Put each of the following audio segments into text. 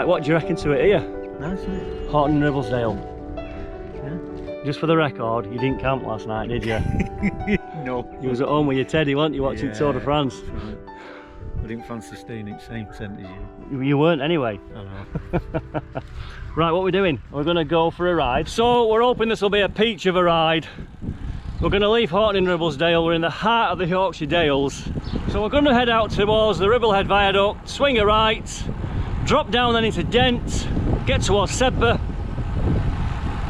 What do you reckon to it here? Nice, isn't it? Horton and Ribblesdale. Yeah. Just for the record, you didn't camp last night, did you? No. You was at home with your Teddy, weren't you, watching Tour de France? Right. I didn't fancy staying in the same tent as you. You weren't anyway. I know. Right, what we're doing? We're going to go for a ride. So we're hoping this will be a peach of a ride. We're going to leave Horton in Ribblesdale. We're in the heart of the Yorkshire Dales. So we're going to head out towards the Ribblehead viaduct, swing a right, drop down then into Dent, get towards Sedbergh,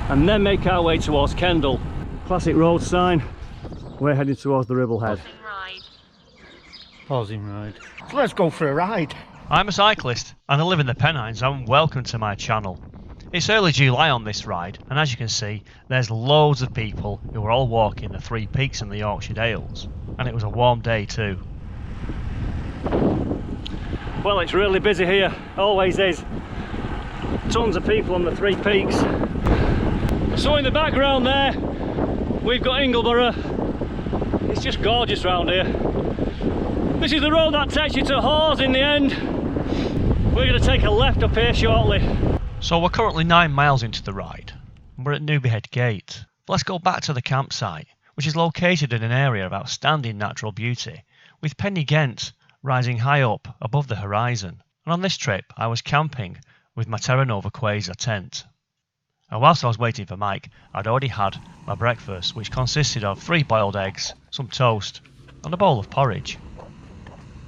and then make our way towards Kendall. Classic road sign. We're heading towards the Ribblehead. Pausing ride. So let's go for a ride. I'm a cyclist and I live in the Pennines and welcome to my channel. It's early July on this ride, and as you can see there's loads of people who are all walking the three peaks in the Yorkshire Dales, and it was a warm day too. Well, it's really busy here, always is. Tons of people on the three peaks. So in the background there, we've got Ingleborough. It's just gorgeous round here. This is the road that takes you to Hawes in the end. We're going to take a left up here shortly. So we're currently 9 miles into the ride. We're at Ribblehead Gate. Let's go back to the campsite, which is located in an area of outstanding natural beauty, with Penny Ghent rising high up above the horizon. And on this trip I was camping with my Terra Nova Quasar tent. And whilst I was waiting for Mike, I'd already had my breakfast, which consisted of 3 boiled eggs, some toast and a bowl of porridge.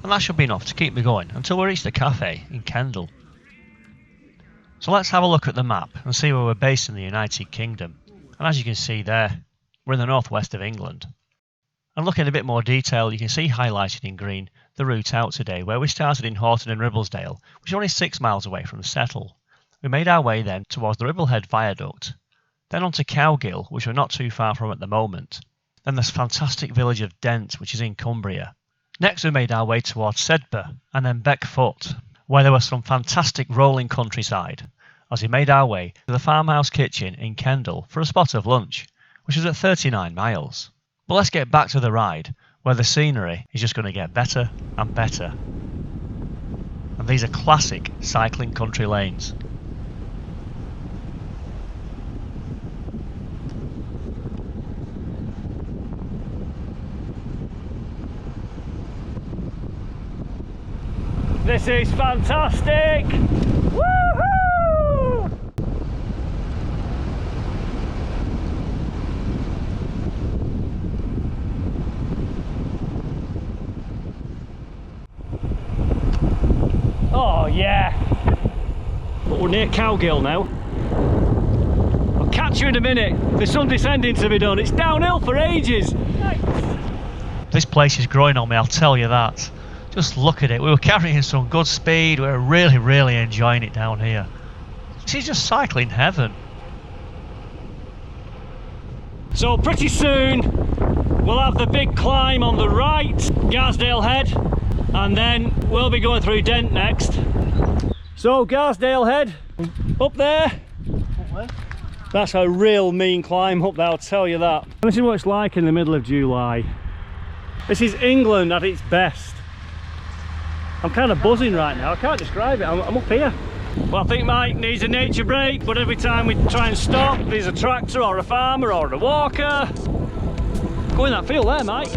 And that should be enough to keep me going until we reach the cafe in Kendall. So let's have a look at the map and see where we're based in the United Kingdom. And as you can see there, we're in the northwest of England. And looking in a bit more detail, you can see highlighted in green the route out today, where we started in Horton and Ribblesdale, which is only 6 miles away from Settle. We made our way then towards the Ribblehead viaduct, then on to Cowgill, which we're not too far from at the moment, then this fantastic village of Dent, which is in Cumbria. Next we made our way towards Sedbergh and then Beckfoot, where there was some fantastic rolling countryside, as we made our way to the Farmhouse Kitchen in Kendall for a spot of lunch, which is at 39 miles. But let's get back to the ride, where the scenery is just going to get better and better. And these are classic cycling country lanes. This is fantastic! Woohoo! Oh yeah! But we're near Cowgill now. I'll catch you in a minute. There's some descending to be done. It's downhill for ages. This place is growing on me, I'll tell you that. Just look at it. We were carrying some good speed. We were really enjoying it down here. This is just cycling heaven. So pretty soon we'll have the big climb on the right, Garsdale Head, and then we'll be going through Dent next. So Garsdale Head, up there. That's a real mean climb up there, I'll tell you that. This is what it's like in the middle of July. This is England at its best. I'm kind of buzzing right now, I can't describe it, I'm up here. Well, I think Mike needs a nature break, but every time we try and stop, there's a tractor or a farmer or a walker. Go in that field there, Mike.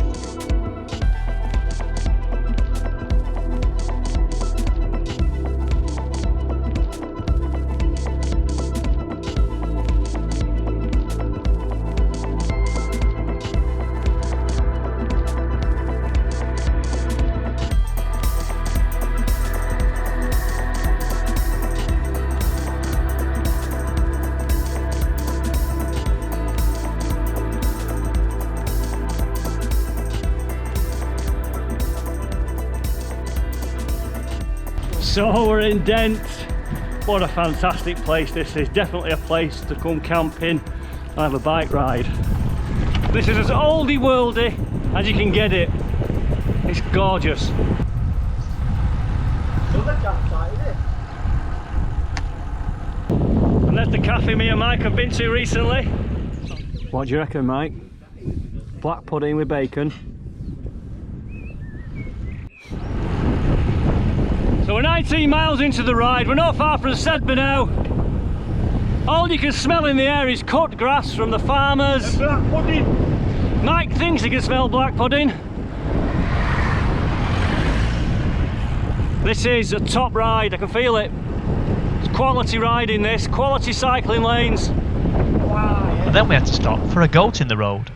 So we're in Dent. What a fantastic place this is. Definitely a place to come camping and have a bike ride. This is as oldie worldy as you can get it. It's gorgeous. And there's the cafe me and Mike have been to recently. What do you reckon, Mike? Black pudding with bacon. So we're 19 miles into the ride. We're not far from Sedbergh now. All you can smell in the air is cut grass from the farmers. Black pudding. Mike thinks he can smell black pudding. This is a top ride, I can feel it. It's quality riding this, quality cycling lanes. Wow, yeah. But then we had to stop for a goat in the road.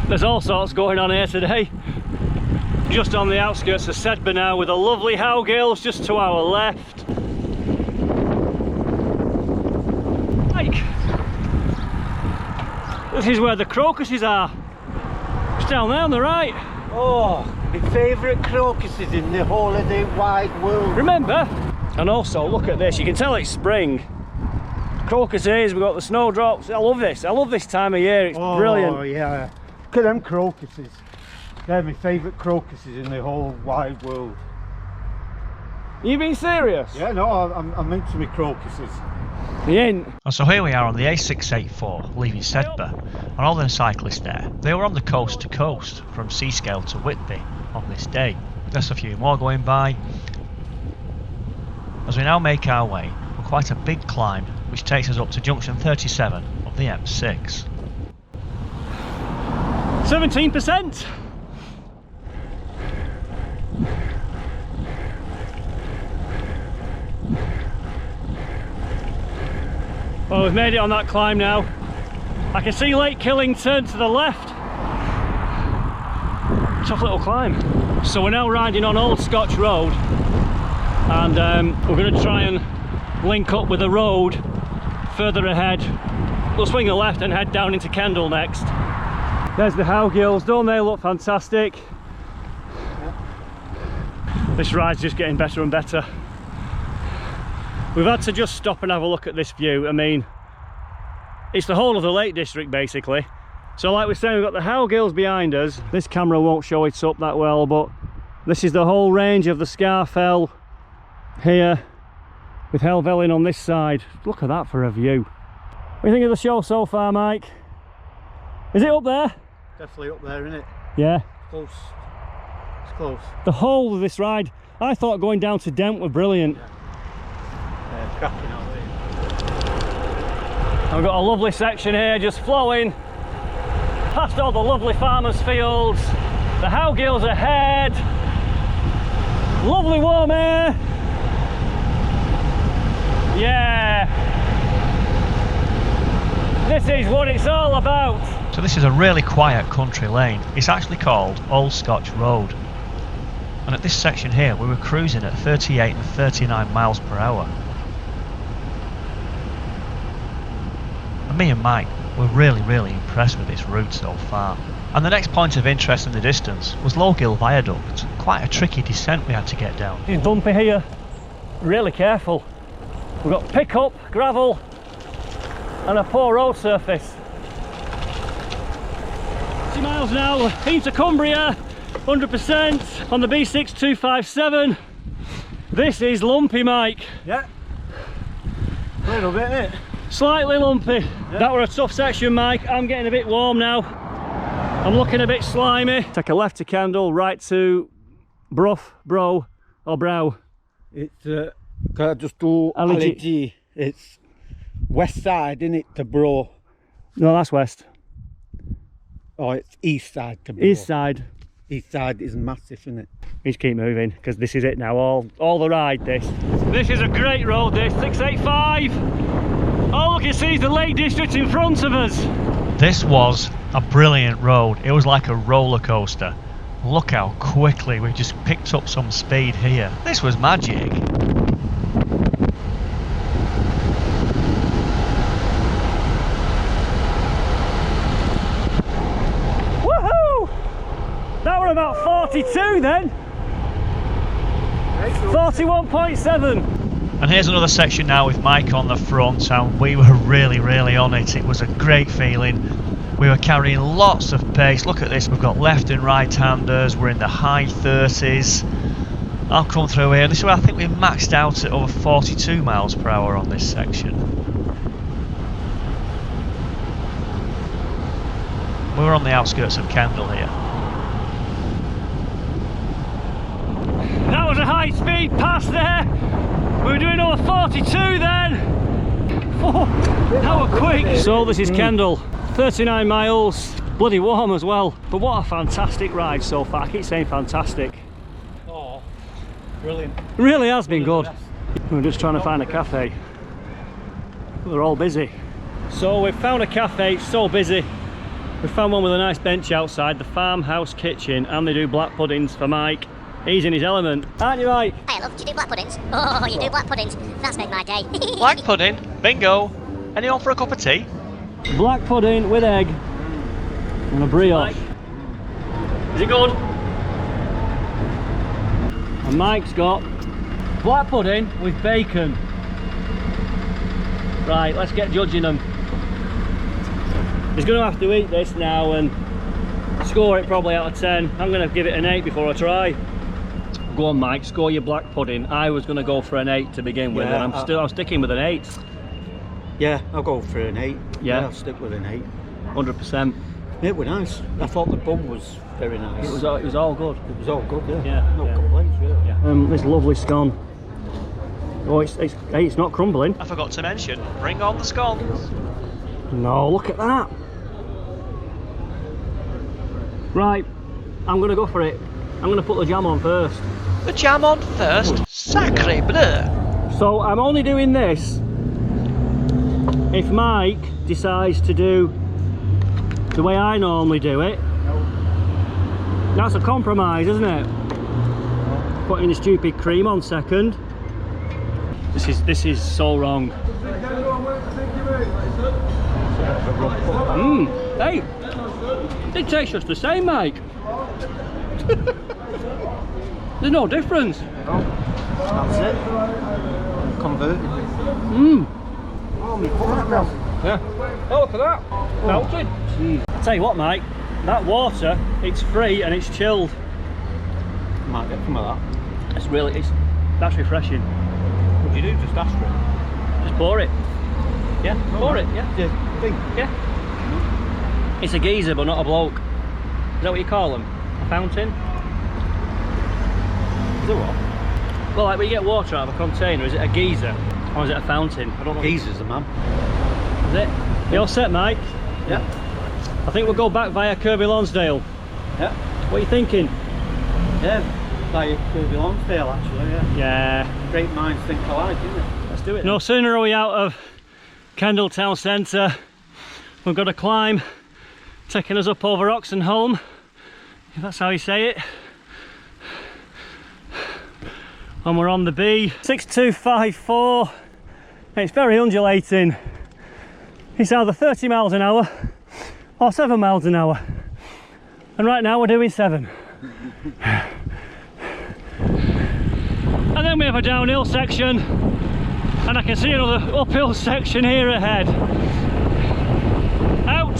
There's all sorts going on here today. Just on the outskirts of Sedbergh now with the lovely Howgills just to our left. Mike, this is where the crocuses are. It's down there on the right. Oh, my favourite crocuses in the whole of the wide world. Remember? And also look at this, you can tell it's spring. Crocuses, we've got the snowdrops. I love this. I love this time of year. It's brilliant. Oh yeah. Look at them crocuses. They're my favourite crocuses in the whole wide world. You being serious? Yeah, no, I'm into my crocuses. You ain't. And so here we are on the A684 leaving Sedbergh, and all the cyclists there, they were on the coast to coast from Seascale to Whitby on this day. There's a few more going by. As we now make our way on quite a big climb which takes us up to junction 37 of the M6. 17%. Well, we've made it on that climb now. I can see Lake Killington to the left. Tough little climb. So we're now riding on Old Scotch Road, and we're going to try and link up with the road further ahead. We'll swing the left and head down into Kendall next. There's the Howgills, don't they look fantastic? This ride's just getting better and better. We've had to just stop and have a look at this view. I mean, it's the whole of the Lake District basically. So like we're saying, we've got the Howgills behind us. This camera won't show it up that well, but this is the whole range of the Scafell here, with Helvellyn on this side. Look at that for a view. What do you think of the show so far, Mike? Is it up there? Definitely up there, isn't it? Yeah. Close. It's close. The whole of this ride, I thought going down to Dent were brilliant. Yeah. Cracking out there. I've got a lovely section here just flowing past all the lovely farmers' fields. The Howgills ahead. Lovely warm air. Yeah. This is what it's all about. So this is a really quiet country lane. It's actually called Old Scotch Road. And at this section here we were cruising at 38 and 39 miles per hour. And me and Mike were really impressed with this route so far. And the next point of interest in the distance was Lowgill Viaduct. Quite a tricky descent we had to get down. It's bumpy here. Really careful. We've got pickup, gravel and a poor road surface. 60 miles an hour into Cumbria, 100% on the B6257. This is lumpy, Mike. Yeah. A little bit, isn't it? Slightly lumpy. Yeah. That were a tough section, Mike. I'm getting a bit warm now. I'm looking a bit slimy. Take a left to Kendall, right to Brough, or Brow. It's can I just do LG? It's west side, isn't it, to Bro? No, that's west. Oh, it's east side to Bro. East side. East side is massive, isn't it? We just keep moving because this is it now. All the ride. This is a great road. This 685. All we can see is the Lake District in front of us. This was a brilliant road. It was like a roller coaster. Look how quickly we just picked up some speed here. This was magic. Woohoo! That were about 42 then. 41.7. And here's another section now with Mike on the front, and we were really on it. It was a great feeling. We were carrying lots of pace. Look at this, we've got left and right handers, we're in the high 30s. I'll come through here, and this is where I think we maxed out at over 42 miles per hour on this section. We were on the outskirts of Kendall here. That was a high speed pass there. We were doing over 42 then. Oh, that were quick. So this is Kendall, 39 miles, bloody warm as well. But what a fantastic ride so far. I keep saying fantastic. Oh, brilliant. It really has been good. We're just trying to find a cafe. They're all busy. So we've found a cafe, it's so busy. We found one with a nice bench outside, the Farmhouse Kitchen, and they do black puddings for Mike. He's in his element, aren't you, Mike? Hey, love, do you do black puddings? Oh, you do black puddings. That's made my day. Black pudding, bingo. Anyone for a cup of tea? Black pudding with egg and a brioche. Is it good? And Mike's got black pudding with bacon. Right, let's get judging them. He's going to have to eat this now and score it probably out of 10. I'm going to give it an 8 before I try. Go on, Mike, score your black pudding. I was going to go for an 8 to begin with, and I'm sticking with an 8. Yeah, I'll go for an 8. Yeah, I'll stick with an 8. 100%. It was nice. I thought the bun was very nice. It was all good. It was all good, yeah. Yeah, No yeah. complaints, really. Yeah. This lovely scone. Oh, it's not crumbling. I forgot to mention, bring on the scones. No, look at that. Right, I'm going to go for it. I'm going to put the jam on first. The jam on first? Sacre bleu! So I'm only doing this if Mike decides to do the way I normally do it. That's a compromise, isn't it? Putting the stupid cream on second. This is so wrong. Hey, it tastes just the same, Mike. There's no difference. That's it. Converted. Oh, me foot now. Yeah. Oh, look at that. Melted. I'll tell you what, Mike, that water, it's free and it's chilled. Might get some of that. That's refreshing. What do you do? Just ask for it? Just pour it. Yeah, pour it, yeah. Yeah. It's a geezer, but not a bloke. Is that what you call them? A fountain? Is it what? Well, like when you get water out of a container, is it a geyser or is it a fountain? I don't know. Geezer's the man. Is it? You all set, Mike? Yeah. I think we'll go back via Kirby Lonsdale. Yeah. What are you thinking? Yeah. Like Kirkby Lonsdale, actually, yeah. Yeah. Great minds think alike, isn't it? Let's do it. No sooner are we out of Kendall town centre, we've got a climb taking us up over Oxenholme, if that's how you say it. And we're on the B 6254. It's very undulating. It's either 30 miles an hour or 7 miles an hour. And right now we're doing 7. And then we have a downhill section, and I can see another uphill section here ahead. Out!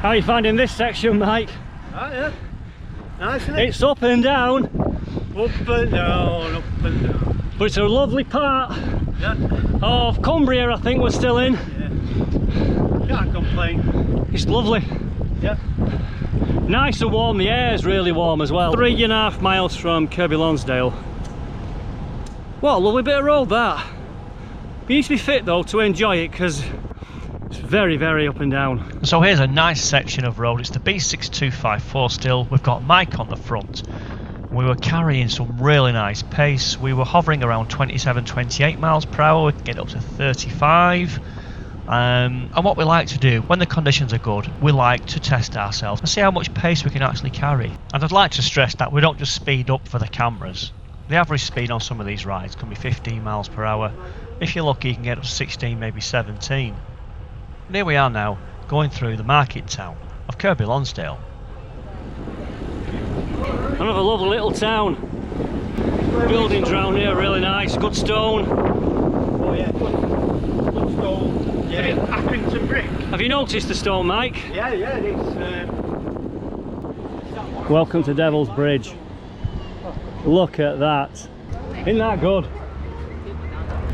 How are you finding this section, Mike? Oh, yeah. Nice, isn't it? It's up and down. Up and down, up and down. But it's a lovely part Yeah. of Cumbria, I think we're still in. Yeah. Can't complain. It's lovely. Yeah. Nice and warm, the air is really warm as well. 3.5 miles from Kirby Lonsdale. What a lovely bit of road that. You need to be fit though to enjoy it because it's very, very up and down. So here's a nice section of road. It's the B6254 still. We've got Mike on the front. We were carrying some really nice pace. We were hovering around 27, 28 miles per hour. We could get up to 35. And what we like to do when the conditions are good, we like to test ourselves and see how much pace we can actually carry. And I'd like to stress that we don't just speed up for the cameras. The average speed on some of these rides can be 15 miles per hour. If you're lucky, you can get up to 16, maybe 17. And here we are now, going through the market town of Kirby Lonsdale. Another lovely little town. Buildings around here really nice, good stone. Oh yeah, good stone. Yeah, Accrington brick. Have you noticed the stone, Mike? Yeah, it's... Welcome to Devil's Bridge. Look at that. Isn't that good?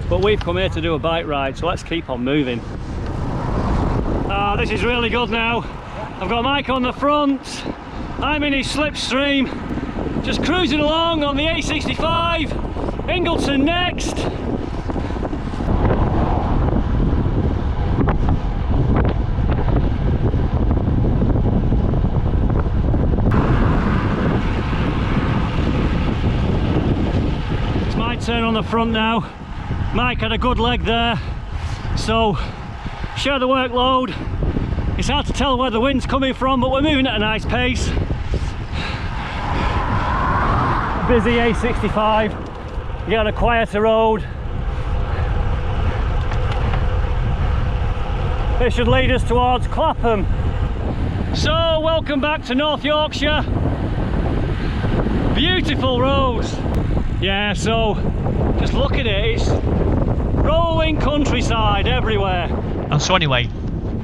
But we've come here to do a bike ride, so let's keep on moving. Ah, this is really good now. I've got Mike on the front. I'm in his slipstream. Just cruising along on the A65. Ingleton next. It's my turn on the front now. Mike had a good leg there, so share the workload. It's hard to tell where the wind's coming from, but we're moving at a nice pace. Busy A65, you get on a quieter road. This should lead us towards Clapham. So, welcome back to North Yorkshire. Beautiful roads. Yeah, so just look at it, it's rolling countryside everywhere. And so anyway,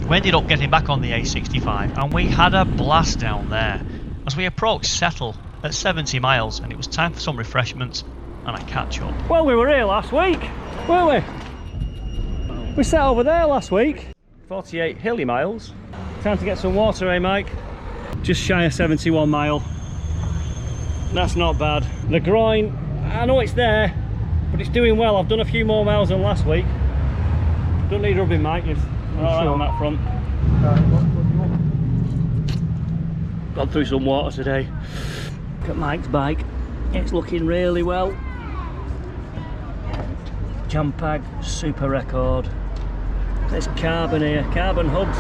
we ended up getting back on the A65 and we had a blast down there as we approached Settle at 70 miles, and it was time for some refreshments and a catch up. Well, we were here last week, weren't we? We sat over there last week. 48 hilly miles. Time to get some water, eh Mike? Just shy of 71 mile. That's not bad. The groin, I know it's there, but it's doing well. I've done a few more miles than last week. Don't need rubbing, Mike. You're alright on that front. Gone through some water today. Look at Mike's bike. It's looking really well. Jampag Super Record. There's carbon here, carbon hubs.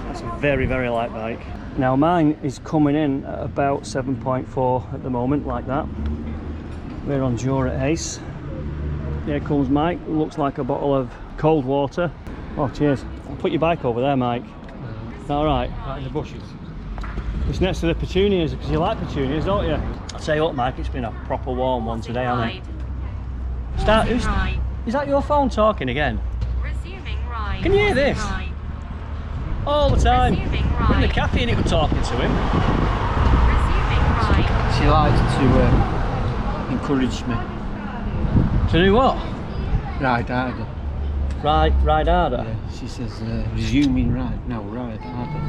That's a very, very light bike. Now mine is coming in at about 7.4 at the moment, like that. We're on Jura Ace. Here comes Mike, looks like a bottle of cold water. Oh cheers. I'll put your bike over there, Mike. Is that alright? Right in the bushes. It's next to the petunias, because you like petunias, don't you? I'll tell you what, Mike, it's been a proper warm one today, hasn't it? Start, is that your phone talking again? Resuming ride. Can you hear this? All the time. In the cafe and it was talking to him. Resuming ride. She likes to encourage me. To do what? Ride harder. Ride harder? Yeah, she says resuming ride. No, ride harder.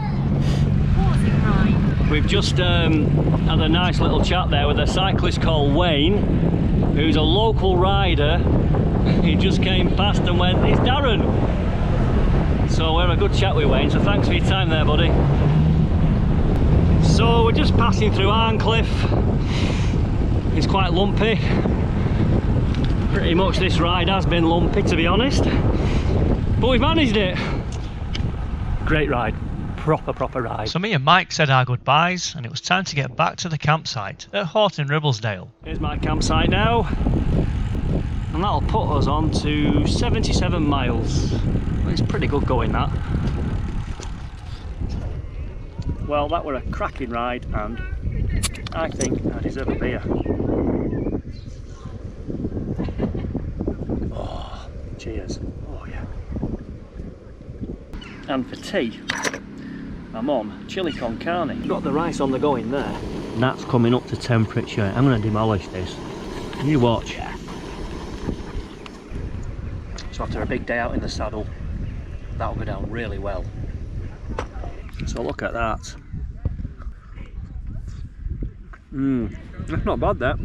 Pausing ride. We've just had a nice little chat there with a cyclist called Wayne, who's a local rider. He just came past and went, "It's Darren." So we had a good chat with Wayne, so thanks for your time there, buddy. So we're just passing through Arncliffe. It's quite lumpy. Pretty much this ride has been lumpy, to be honest. But we've managed it. Great ride. Proper ride. So me and Mike said our goodbyes and it was time to get back to the campsite at Horton, Ribblesdale. Here's my campsite now. And that'll put us on to 77 miles. It's pretty good going, that. Well, that were a cracking ride, and I think I deserve a beer. Oh, cheers. Oh yeah. And for tea, I'm on chili con carne. Got the rice on the go in there. And that's coming up to temperature. I'm going to demolish this. You watch. So after a big day out in the saddle, that'll go down really well. So look at that. That's not bad, that.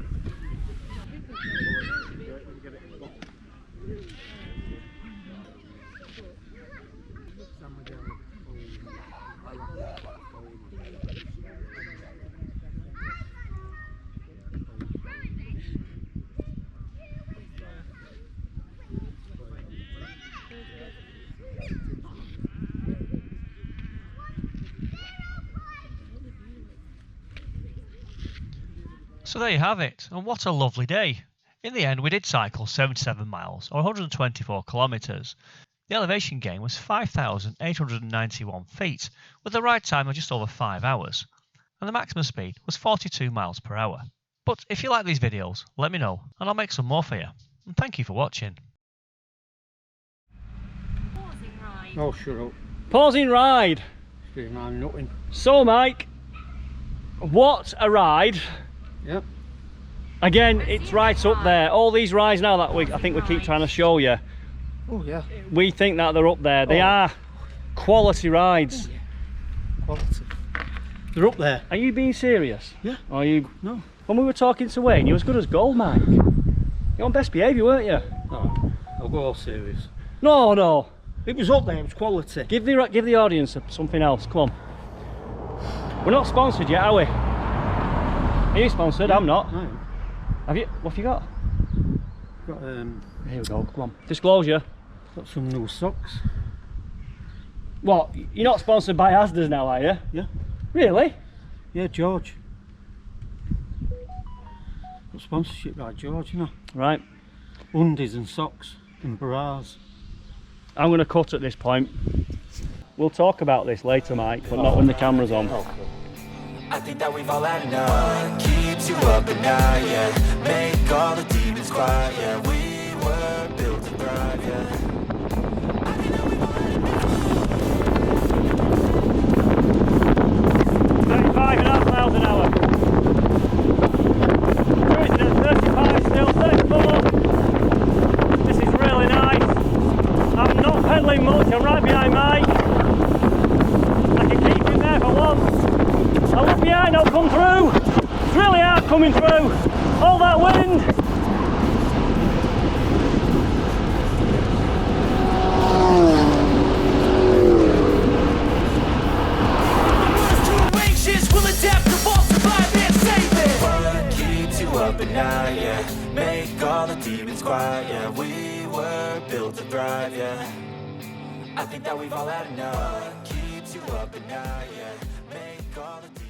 So there you have it, and what a lovely day. In the end we did cycle 77 miles, or 124 kilometres. The elevation gain was 5,891 feet, with a ride time of just over 5 hours. and the maximum speed was 42 miles per hour. But if you like these videos, let me know and I'll make some more for you. And thank you for watching. Pausing ride. Oh, shut up. Pausing ride. I'm nothing. So Mike, what a ride. Yep. Again, it's right up there. All these rides now that I think we keep trying to show you, Oh, yeah. we think that they're up there. They are quality rides. Quality. They're up there. Are you being serious? Yeah. Or are you? No. When we were talking to Wayne, you were as good as gold, Mike. You're on best behaviour, weren't you? No. I'll go all serious. No, no. It was up there, it was quality. Give the audience something else. Come on. We're not sponsored yet, are we? Are you sponsored? I'm not. I am. Have you? What have you got? Got, Here we go. Come on. Disclosure. got some new socks. What? You're not sponsored by Asda's now, are you? Yeah. Really? Yeah, George. Got sponsorship by George, you know. Right. Undies and socks and bras. I'm going to cut at this point. We'll talk about this later, Mike, but not when the camera's on. I think that we've all had enough. Keeps you up at night, yeah. Make all the demons quiet, yeah. We were built to thrive, yeah. I think that we've all had enough. 35.5 miles an hour. Cruising at 35 still, 34. This is really nice. I'm not pedalling much, I'm right behind Mike. I can keep him there for once. I look behind, I'll come through. It's really hard coming through. All that wind. Too anxious, will adapt, evolve, survive, and save it. What keeps you up at night, yeah. Make all the demons quiet, yeah. We were built to thrive, yeah. I think that we've all had enough. Keeps you up at night, yeah. Make all the demons